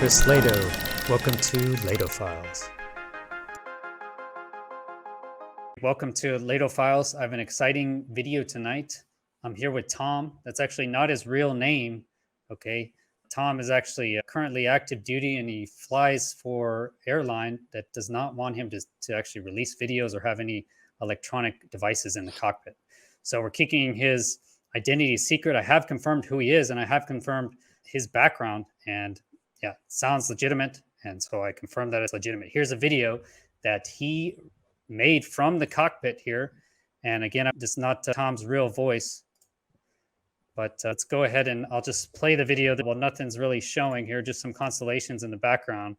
Chris Lado. Welcome to Lado Files. Welcome to Lado Files. I have an exciting video tonight. I'm here with Tom. That's actually not his real name, okay? Tom is actually currently active duty and he flies for airline that does not want him to actually release videos or have any electronic devices in the cockpit. So we're keeping his identity secret. I have confirmed who he is and I have confirmed his background, and yeah, sounds legitimate. And so I confirmed that it's legitimate. Here's a video that he made from the cockpit here. And again, it's not Tom's real voice, but let's go ahead and I'll just play the video. Well, nothing's really showing here, just some constellations in the background.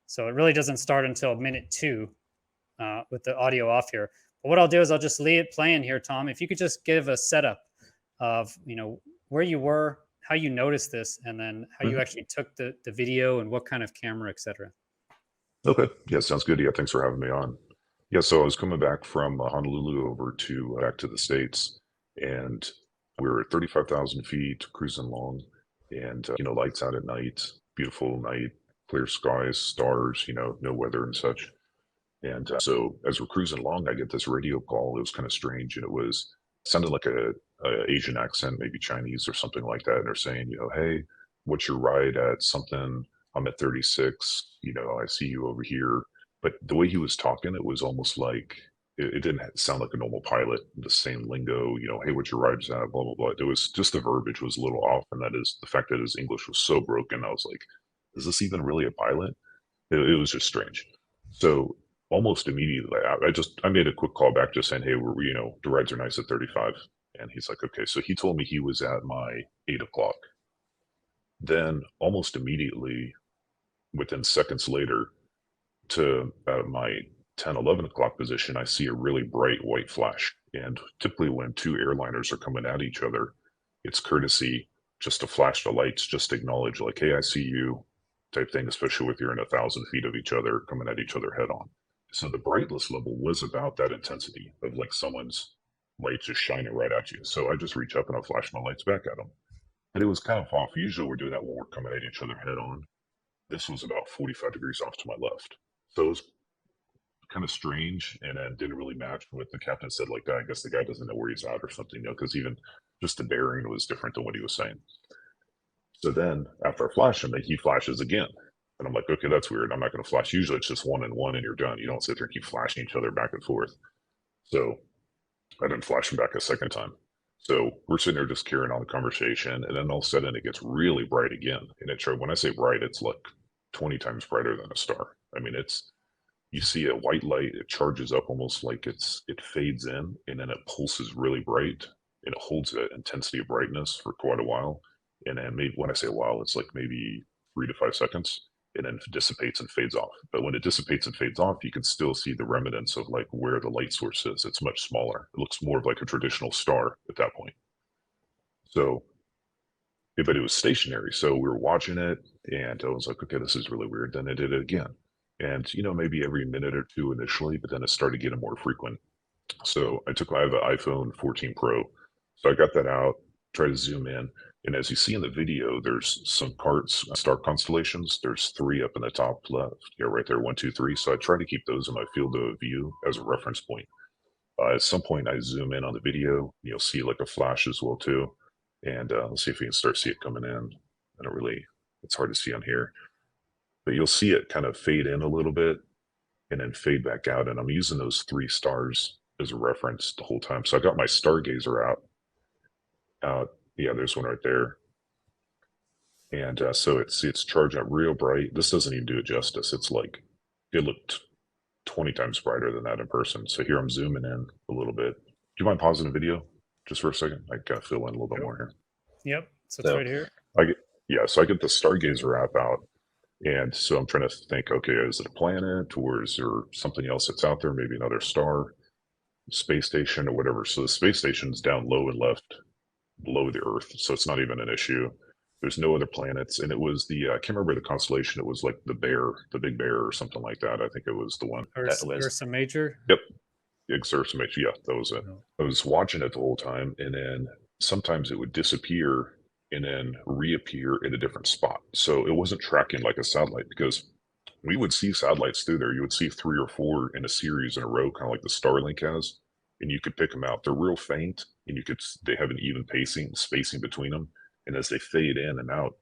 So it really doesn't start until minute 2 with the audio off here. But what I'll do is I'll just leave it playing here, Tom. If you could just give a setup of, where you were, how you noticed this, and then how you actually took the video and what kind of camera, etc. Okay. Yeah, sounds good. Yeah, thanks for having me on. Yeah, so I was coming back from Honolulu over to back to the States, and we were at 35,000 feet, cruising along, and lights out at night, beautiful night, clear skies, stars, no weather and such. And so as we're cruising along, I get this radio call. It was kind of strange, and sounded like a Asian accent, maybe Chinese or something like that. And they're saying, hey, what's your ride at something? I'm at 36. I see you over here. But the way he was talking, it was almost like it didn't sound like a normal pilot. The same lingo, hey, what's your ride's at? Blah blah blah. It was just the verbiage was a little off, and that is the fact that his English was so broken. I was like, is this even really a pilot? It was just strange. So almost immediately, I made a quick call back, just saying, hey, the rides are nice at 35. And he's like, okay. So he told me he was at my 8 o'clock. Then almost immediately, within seconds later, to my 10, 11 o'clock position, I see a really bright white flash. And typically when two airliners are coming at each other, it's courtesy just to flash the lights, just to acknowledge like, hey, I see you type thing, especially if you're in 1,000 feet of each other, coming at each other head on. So the brightness level was about that intensity of like someone's light just shining right at you. So I just reach up and I flash my lights back at them. And it was kind of off. Usually we're doing that when we're coming at each other head on. This was about 45 degrees off to my left. So it was kind of strange, and then didn't really match what the captain said. Like, I guess the guy doesn't know where he's at or something, because even just the bearing was different than what he was saying. So then after I flash him, he flashes again. And I'm like, okay, that's weird. I'm not going to flash. Usually it's just one and one and you're done. You don't sit there and keep flashing each other back and forth. So I didn't flash him back a second time. So we're sitting there just carrying on the conversation. And then all of a sudden it gets really bright again. And when I say bright, it's like 20 times brighter than a star. I mean, you see a white light, it charges up almost like it fades in, and then it pulses really bright, and it holds that intensity of brightness for quite a while. And then maybe when I say a while, it's like maybe 3 to 5 seconds, and then it dissipates and fades off. But when it dissipates and fades off, you can still see the remnants of like where the light source is. It's much smaller. It looks more of like a traditional star at that point. So, but it was stationary. So we were watching it, and I was like, okay, this is really weird. Then I did it again. And, maybe every minute or two initially, but then it started getting more frequent. So I have an iPhone 14 Pro. So I got that out, tried to zoom in. And as you see in the video, there's some star constellations. There's 3 up in the top left. Yeah, right there, 1, 2, 3. So I try to keep those in my field of view as a reference point. At some point, I zoom in on the video. You'll see like a flash as well, too. And let's see if we can start see it coming in. It's hard to see on here. But you'll see it kind of fade in a little bit and then fade back out. And I'm using those 3 stars as a reference the whole time. So I got my stargazer out. Yeah, there's one right there. And so it's charging up real bright. This doesn't even do it justice. It's like, it looked 20 times brighter than that in person. So here I'm zooming in a little bit. Do you mind pausing the video just for a second? I gotta fill in a little bit more here. Yep, so it's right here. So I get the stargazer app out. And so I'm trying to think, okay, is it a planet or is there something else that's out there? Maybe another star, space station or whatever. So the space station's down low and left below the Earth. So it's not even an issue. There's no other planets. And it was I can't remember the constellation. It was like the Big Bear or something like that. I think it was the one. Ursa Major? Yep. Ursa Major. Yeah, that was it. I was watching it the whole time. And then sometimes it would disappear and then reappear at a different spot. So it wasn't tracking like a satellite, because we would see satellites through there. You would see 3 or 4 in a series in a row, kind of like the Starlink has, and you could pick them out. They're real faint, and they have an even spacing between them. And as they fade in and out,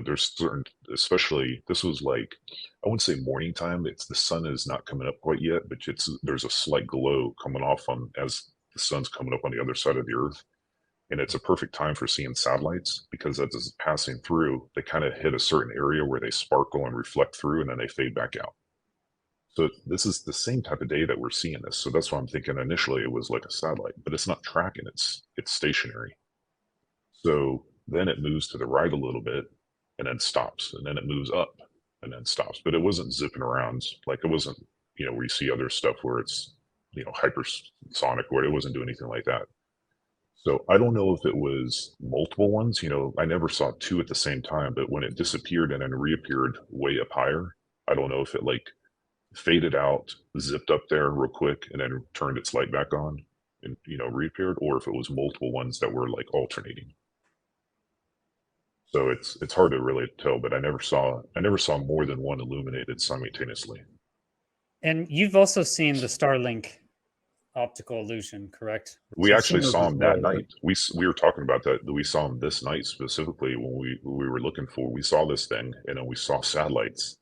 there's certain, especially this was like, I wouldn't say morning time. It's the sun is not coming up quite yet, but there's a slight glow coming off on as the sun's coming up on the other side of the Earth, and it's a perfect time for seeing satellites, because as it's passing through, they kind of hit a certain area where they sparkle and reflect through, and then they fade back out. So this is the same type of day that we're seeing this. So that's why I'm thinking initially it was like a satellite, but it's not tracking. It's stationary. So then it moves to the right a little bit and then stops, and then it moves up and then stops. But it wasn't zipping around like it wasn't, where you see other stuff where it's, hypersonic, where it wasn't doing anything like that. So I don't know if it was multiple ones. I never saw 2 at the same time, but when it disappeared and then reappeared way up higher, I don't know if it like faded out, zipped up there real quick, and then turned its light back on and reappeared, or if it was multiple ones that were like alternating. So it's hard to really tell, but I never saw more than one illuminated simultaneously. And you've also seen the Starlink optical illusion, correct? So We you've seen actually those saw as him well, that right? night. We were talking about that. We saw him this night specifically when we were looking for. We saw this thing, and then we saw satellites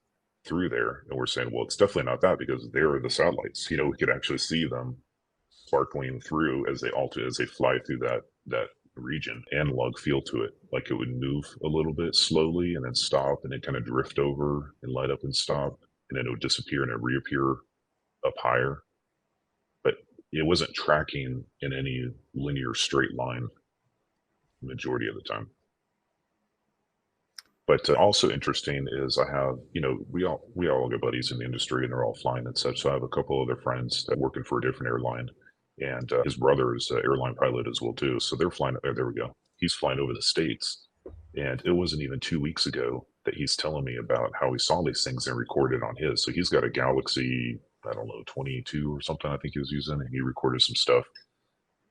through there, and we're saying, well, it's definitely not that, because there are the satellites. We could actually see them sparkling through as they fly through that region. Analog feel to it, like it would move a little bit slowly and then stop, and then kind of drift over and light up and stop, and then it would disappear and then reappear up higher. But it wasn't tracking in any linear straight line the majority of the time. But also interesting is I have, we all got buddies in the industry, and they're all flying and such. So I have a couple other friends that working for a different airline, and his brother is an airline pilot as well too. So they're flying. There we go. He's flying over the states, and it wasn't even 2 weeks ago that he's telling me about how he saw these things and recorded on his. So he's got a Galaxy, I don't know, 22 or something, I think he was using, and he recorded some stuff.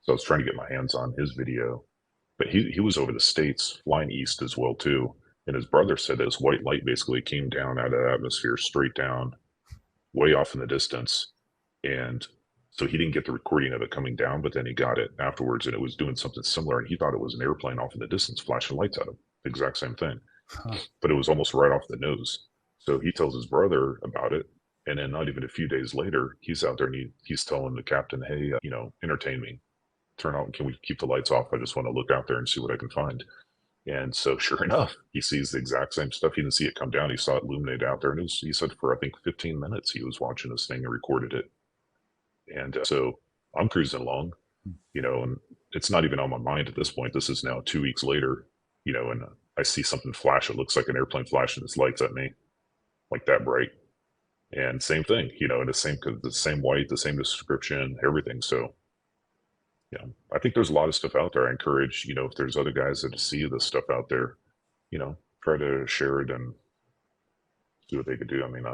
So I was trying to get my hands on his video, but he was over the states flying east as well too. And his brother said that this white light basically came down out of the atmosphere straight down, way off in the distance. And so he didn't get the recording of it coming down, but then he got it afterwards, and it was doing something similar. And he thought it was an airplane off in the distance flashing lights at him. The exact same thing, Huh. but it was almost right off the nose. So he tells his brother about it. And then not even a few days later, he's out there, and he's telling the captain, hey, entertain me. Turn out, can we keep the lights off? I just want to look out there and see what I can find. And so, sure enough, he sees the exact same stuff. He didn't see it come down. He saw it illuminate out there. And he said for, I think, 15 minutes, he was watching this thing and recorded it. And so I'm cruising along, and it's not even on my mind at this point. This is now 2 weeks later, and I see something flash. It looks like an airplane flashing its lights at me, like that bright. And same thing, and the same white, the same description, everything. So, I think there's a lot of stuff out there. I encourage, if there's other guys that see this stuff out there, try to share it and see what they could do. I mean,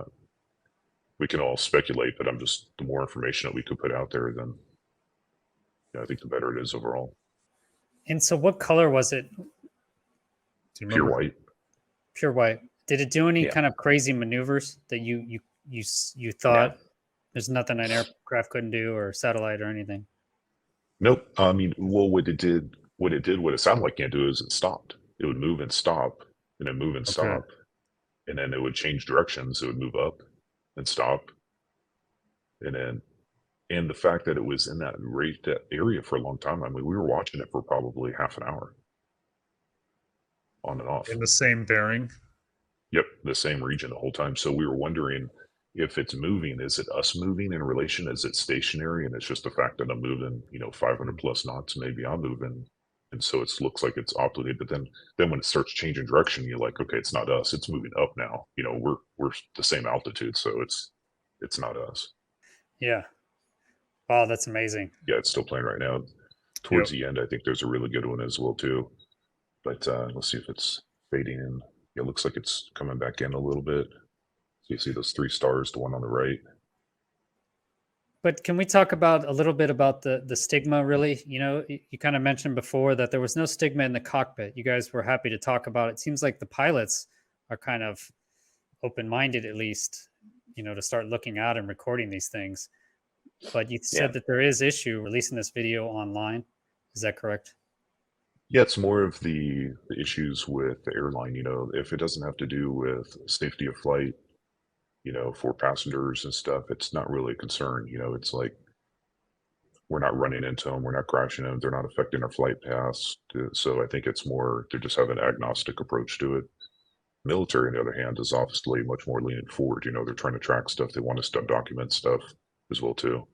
we can all speculate, but the more information that we could put out there, then I think the better it is overall. And so what color was it? Do you Pure remember? white. Pure white. Did it do any Yeah. kind of crazy maneuvers that you No. thought there's nothing an aircraft couldn't do, or satellite or anything? Nope. I mean, well, what a satellite can't do is it stopped. It would move and stop, and then move and Okay. stop, and then it would change directions. It would move up and stop, and then and the fact that it was in that area for a long time. I mean, we were watching it for probably half an hour on and off. In the same bearing. Yep, the same region the whole time. So we were wondering if it's moving, is it us moving in relation? Is it stationary? And it's just the fact that I'm moving, 500 plus knots, maybe I'm moving. And so it looks like it's operated. But then when it starts changing direction, you're like, okay, it's not us. It's moving up now. We're the same altitude. So it's not us. Yeah. Wow, that's amazing. Yeah, it's still playing right now. Towards the end, I think there's a really good one as well too. But let's see if it's fading in. It looks like it's coming back in a little bit. So you see those 3 stars, the one on the right. But can we talk about a little bit about the stigma? Really, you kind of mentioned before that there was no stigma in the cockpit. You guys were happy to talk about it. Seems like the pilots are kind of open-minded, at least, to start looking out and recording these things. But you Yeah. said that there is issue releasing this video online. Is that correct? Yeah, it's more of the issues with the airline, if it doesn't have to do with safety of flight, for passengers and stuff, it's not really a concern. It's like we're not running into them, we're not crashing them, they're not affecting our flight paths. So I think it's more they just have an agnostic approach to it. Military, on the other hand, is obviously much more leaning forward. They're trying to track stuff, they want to document stuff as well too.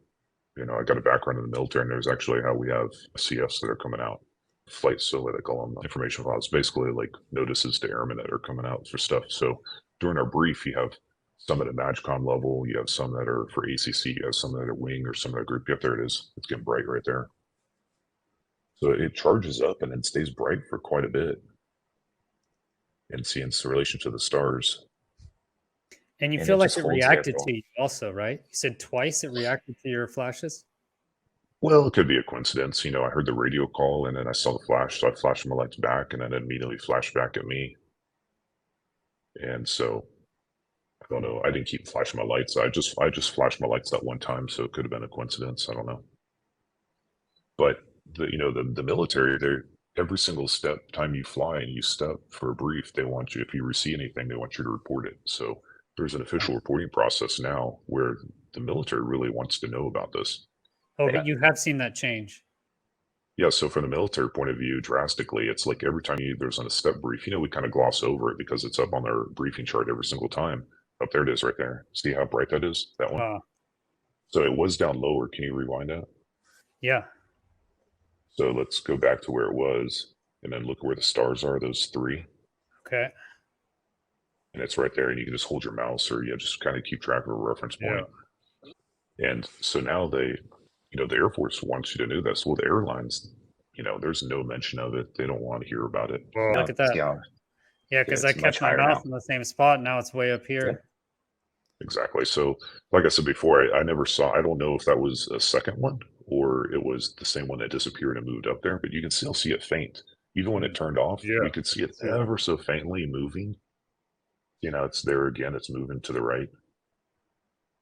I got a background in the military, and there's actually how we have CFs that are coming out. Flight facility, they call them information files, basically like notices to airmen that are coming out for stuff. So during our brief, you have some at a MAGCOM level, you have some that are for ACC, you have some that are wing or some that are group. Yep, there it is. It's getting bright right there. So it charges up and then stays bright for quite a bit. And see, in relation to the stars. And you And feel it like just it holds there reacted for to you also, right? You said twice it reacted to your flashes? Well, it could be a coincidence. I heard the radio call and then I saw the flash, so I flashed my lights back and then it immediately flashed back at me. And so I don't know. I didn't keep flashing my lights. I just flashed my lights that one time, so it could have been a coincidence. I don't know. But the military, they're every single time you fly and you step for a brief, they want you, if you see anything, they want you to report it. So there's an official reporting process now where the military really wants to know about this. Oh, but you have seen that change. Yeah, so from the military point of view, drastically, it's like every time there's on a step brief, we kind of gloss over it because it's up on their briefing chart every single time. Up there it is right there. See how bright that is? That one? So it was down lower. Can you rewind that? Yeah. So let's go back to where it was and then look where the stars are, those three. Okay. And it's right there. And you can just hold your mouse or just kind of keep track of a reference point. Yeah. And so now the Air Force wants you to know this. Well, the airlines, there's no mention of it. They don't want to hear about it. Well, look at that. Yeah, because I kept my mouse in the same spot. Now it's way up here. Yeah. Exactly. So, like I said before, I never saw, I don't know if that was a second one or it was the same one that disappeared and moved up there, but you can still see it faint. Even when it turned off, you could see it ever so faintly moving. It's there again, it's moving to the right.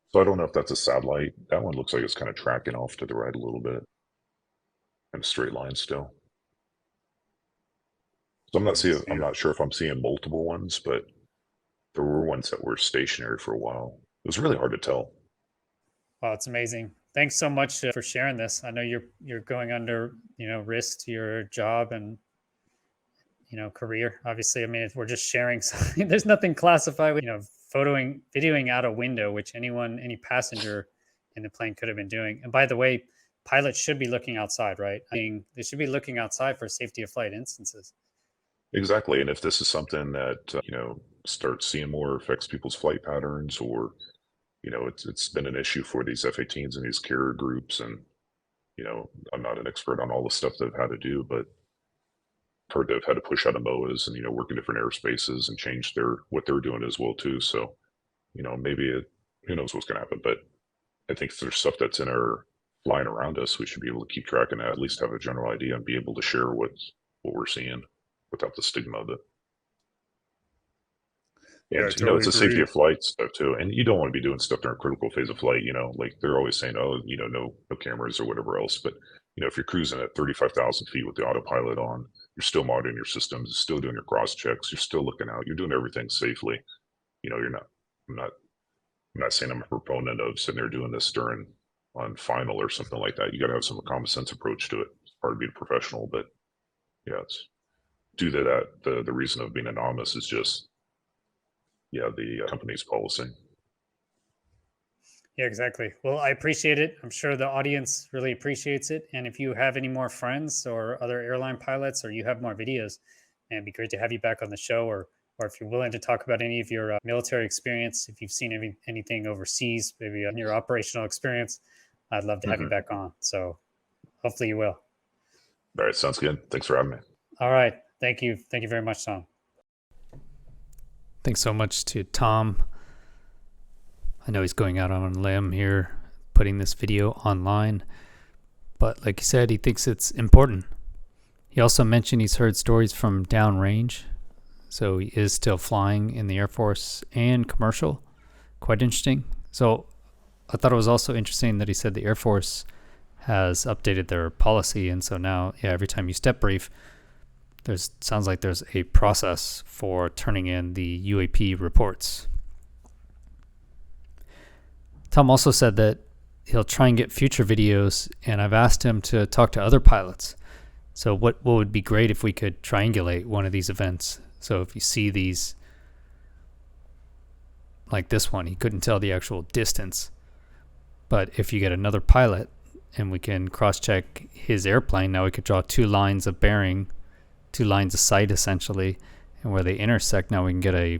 So I don't know if that's a satellite. That one looks like it's kind of tracking off to the right a little bit. And a straight line still. So I'm not sure if I'm seeing multiple ones, but there were ones that were stationary for a while. It was really hard to tell. Wow, it's amazing. Thanks so much for sharing this. I know you're going under, risk to your job and career. Obviously, I mean, we're just sharing something. There's nothing classified with, videoing out a window, which any passenger in the plane could have been doing. And by the way, pilots should be looking outside, right? I mean, they should be looking outside for safety of flight instances. Exactly. And if this is something that, starts seeing more, affects people's flight patterns, or, it's been an issue for these F-18s and these carrier groups. And, I'm not an expert on all the stuff they've had to do, but heard they've had to push out of MOAs and, work in different airspaces and change what they're doing as well, too. So, maybe who knows what's going to happen. But I think if there's stuff that's flying around us, we should be able to keep track of that, at least have a general idea and be able to share what we're seeing without the stigma of it. And, yeah, totally it's a safety of flight stuff too. And you don't want to be doing stuff during a critical phase of flight, like they're always saying, oh, no cameras or whatever else. But, if you're cruising at 35,000 feet with the autopilot on, you're still monitoring your systems, you're still doing your cross checks, you're still looking out, you're doing everything safely. I'm not saying I'm a proponent of sitting there doing this on final or something like that. You got to have some common sense approach to it. It's hard to be a professional, but yeah, it's due to that. The reason of being anonymous is just, the company's policy. Yeah, exactly. Well, I appreciate it. I'm sure the audience really appreciates it. And if you have any more friends or other airline pilots, or you have more videos, it'd be great to have you back on the show, or if you're willing to talk about any of your military experience, if you've seen anything overseas, maybe on your operational experience, I'd love to have you back on. So hopefully you will. All right. Sounds good. Thanks for having me. All right. Thank you. Thank you very much, Tom. Thanks so much to Tom. I know he's going out on a limb here, putting this video online. But like he said, he thinks it's important. He also mentioned he's heard stories from downrange. So he is still flying in the Air Force and commercial. Quite interesting. So I thought it was also interesting that he said the Air Force has updated their policy. And so now, every time you step brief, sounds like there's a process for turning in the UAP reports. Tom also said that he'll try and get future videos, and I've asked him to talk to other pilots. So what would be great if we could triangulate one of these events? So if you see these, like this one, he couldn't tell the actual distance. But if you get another pilot and we can cross-check his airplane, now we could draw two lines of bearing, two lines of sight essentially, and where they intersect, now we can get a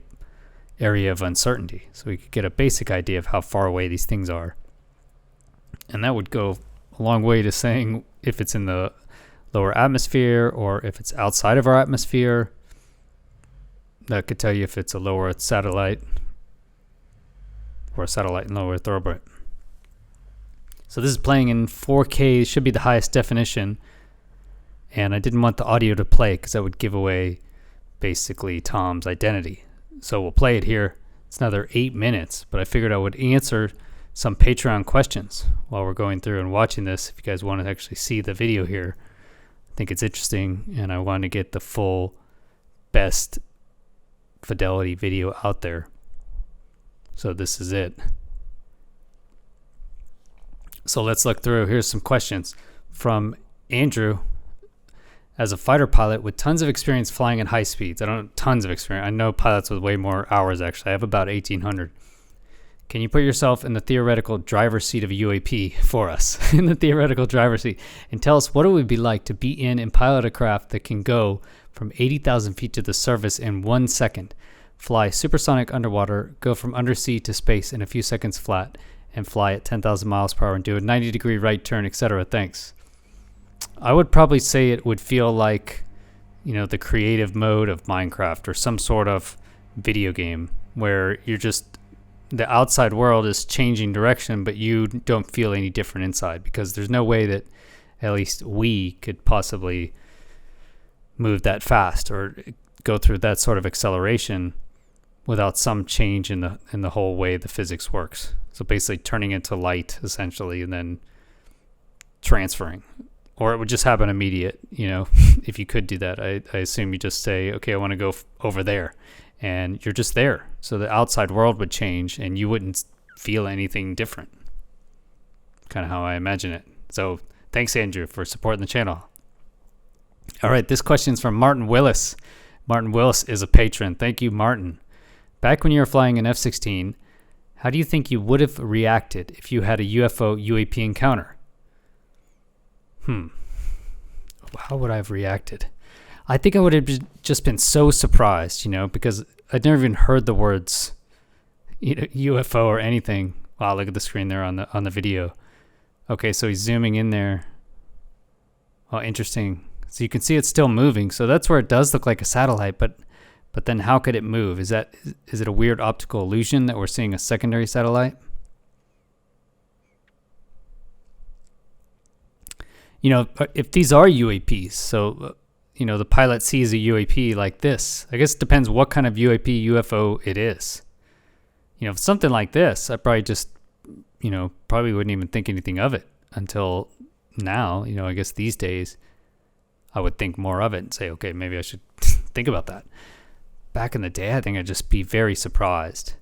area of uncertainty. So we could get a basic idea of how far away these things are. And that would go a long way to saying if it's in the lower atmosphere or if it's outside of our atmosphere. That could tell you if it's a low Earth satellite or a satellite in low Earth orbit. So this is playing in 4K, should be the highest definition. And I didn't want the audio to play because that would give away basically Tom's identity. So we'll play it here. It's another 8 minutes, but I figured I would answer some Patreon questions while we're going through and watching this. If you guys want to actually see the video here, I think it's interesting, and I want to get the full best fidelity video out there. So this is it. So let's look through. Here's some questions from Andrew. As a fighter pilot with tons of experience flying at high speeds, I don't know, tons of experience. I know pilots with way more hours actually. I have about 1,800. Can you put yourself in the theoretical driver's seat of a UAP for us? In the theoretical driver's seat, and tell us what it would be like to be in and pilot a craft that can go from 80,000 feet to the surface in 1 second, fly supersonic underwater, go from undersea to space in a few seconds flat, and fly at 10,000 miles per hour and do a 90-degree right turn, etc. Thanks. I would probably say it would feel like, the creative mode of Minecraft or some sort of video game where the outside world is changing direction, but you don't feel any different inside, because there's no way that at least we could possibly move that fast or go through that sort of acceleration without some change in the whole way the physics works. So basically turning into light essentially and then transferring. Or it would just happen immediate, if you could do that. I assume you just say, okay, I want to go over there. And you're just there. So the outside world would change and you wouldn't feel anything different. Kind of how I imagine it. So thanks, Andrew, for supporting the channel. All right, this question is from Martin Willis. Martin Willis is a patron. Thank you, Martin. Back when you were flying an F-16, how do you think you would have reacted if you had a UFO UAP encounter? How would I have reacted? I think I would have just been so surprised, because I'd never even heard the words UFO or anything. Wow, look at the screen there on the video. Okay, so he's zooming in there. Oh, interesting. So you can see it's still moving. So that's where it does look like a satellite, but then how could it move? Is it a weird optical illusion that we're seeing a secondary satellite? If these are UAPs, so the pilot sees a UAP like this. I guess it depends what kind of UAP UFO it is. If it's something like this, I probably just, probably wouldn't even think anything of it until now. I guess these days I would think more of it and say, okay, maybe I should think about that. Back in the day, I think I'd just be very surprised.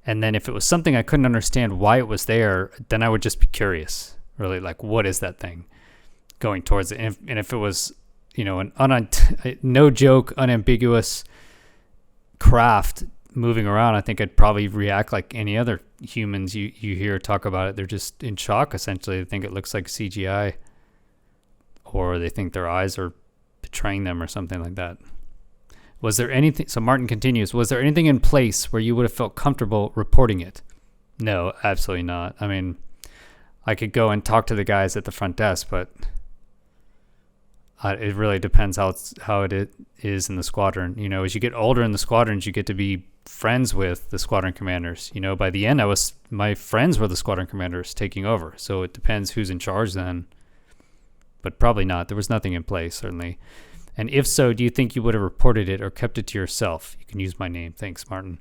And then if it was something I couldn't understand why it was there, then I would just be curious, really, like, what is that thing going towards it? And if it was, no joke, unambiguous craft moving around, I think I'd probably react like any other humans you hear talk about it. They're just in shock, essentially. They think it looks like CGI, or they think their eyes are betraying them or something like that. Was there anything, so Martin continues, was there anything in place where you would have felt comfortable reporting it? No, absolutely not. I mean, I could go and talk to the guys at the front desk, but It really depends how it is in the squadron. As you get older in the squadrons, you get to be friends with the squadron commanders. By the end, my friends were the squadron commanders taking over. So it depends who's in charge then. But probably not. There was nothing in place, certainly. And if so, do you think you would have reported it or kept it to yourself? You can use my name. Thanks, Martin.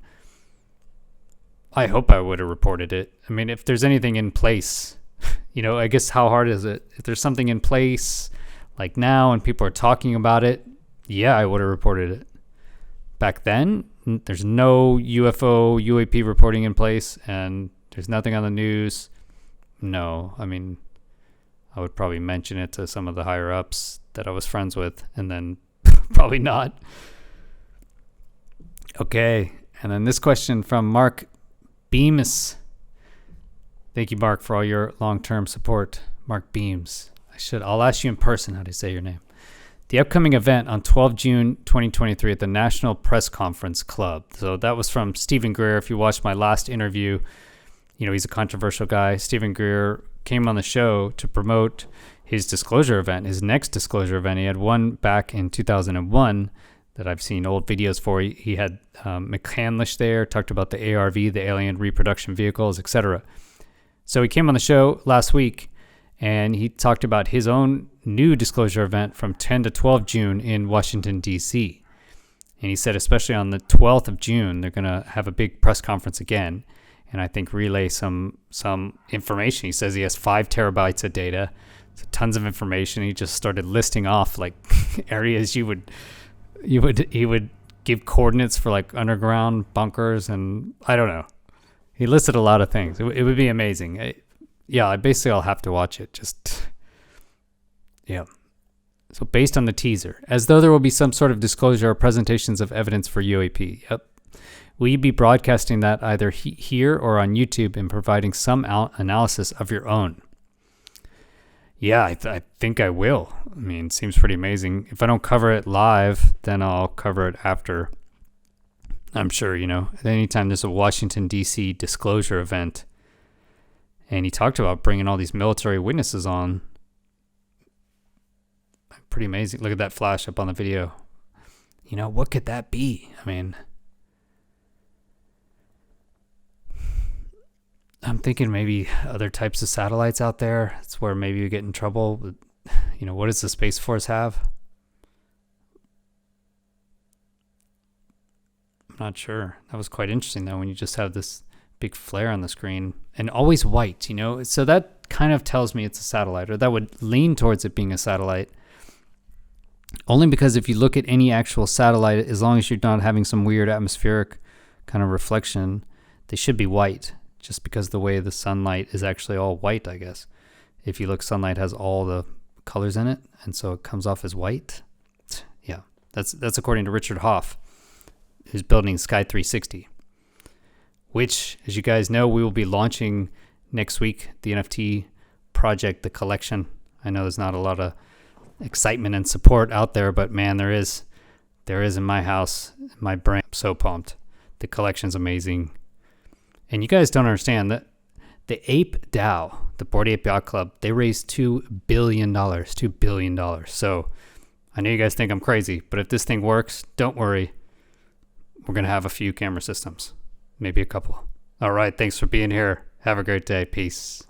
I hope I would have reported it. I mean, if there's anything in place, I guess how hard is it? If there's something in place like now and people are talking about it, yeah, I would have reported it. Back then, there's no UFO, UAP reporting in place, and there's nothing on the news. No, I mean, I would probably mention it to some of the higher ups that I was friends with, and then probably not. Okay, and then this question from Mark Beams. Thank you, Mark, for all your long-term support. Mark Beams. I'll ask you in person how to say your name. The upcoming event on 12 June 2023 at the National Press Conference Club. So that was from Stephen Greer. If you watched my last interview, he's a controversial guy. Stephen Greer came on the show to promote his disclosure event, his next disclosure event. He had one back in 2001 that I've seen old videos for. He had McCandlish there, talked about the ARV, the Alien Reproduction Vehicles, etc. So he came on the show last week, and he talked about his own new disclosure event from 10 to 12 June in Washington, D.C. And he said especially on the 12th of June, they're going to have a big press conference again, and I think relay some information. He says he has 5 terabytes of data, so tons of information. He just started listing off like areas he would give coordinates for like underground bunkers, and I don't know. He listed a lot of things. It would be amazing. I'll have to watch it. So based on the teaser, as though there will be some sort of disclosure or presentations of evidence for UAP. Yep. Will you be broadcasting that either here or on YouTube and providing some analysis of your own? Yeah, I think I will. I mean, it seems pretty amazing. If I don't cover it live, then I'll cover it after. I'm sure, at any time there's a Washington, D.C. disclosure event, and he talked about bringing all these military witnesses on. Pretty amazing. Look at that flash up on the video. What could that be? I mean, I'm thinking maybe other types of satellites out there. It's where maybe you get in trouble. But, what does the Space Force have? I'm not sure. That was quite interesting, though, when you just have this big flare on the screen and always white, So that kind of tells me it's a satellite, or that would lean towards it being a satellite. Only because if you look at any actual satellite, as long as you're not having some weird atmospheric kind of reflection, they should be white, just because the way the sunlight is actually all white, I guess. If you look, sunlight has all the colors in it, and so it comes off as white. Yeah, that's according to Richard Hoff, who's building Sky 360, which, as you guys know, we will be launching next week, the NFT project, the collection. I know there's not a lot of excitement and support out there, but man, there is in my house, in my brain. I'm so pumped. The collection's amazing. And you guys don't understand that the Ape DAO, the Bored Ape Yacht Club, they raised $2 billion. $2 billion. So I know you guys think I'm crazy, but if this thing works, don't worry. We're going to have a few camera systems, maybe a couple. All right. Thanks for being here. Have a great day. Peace.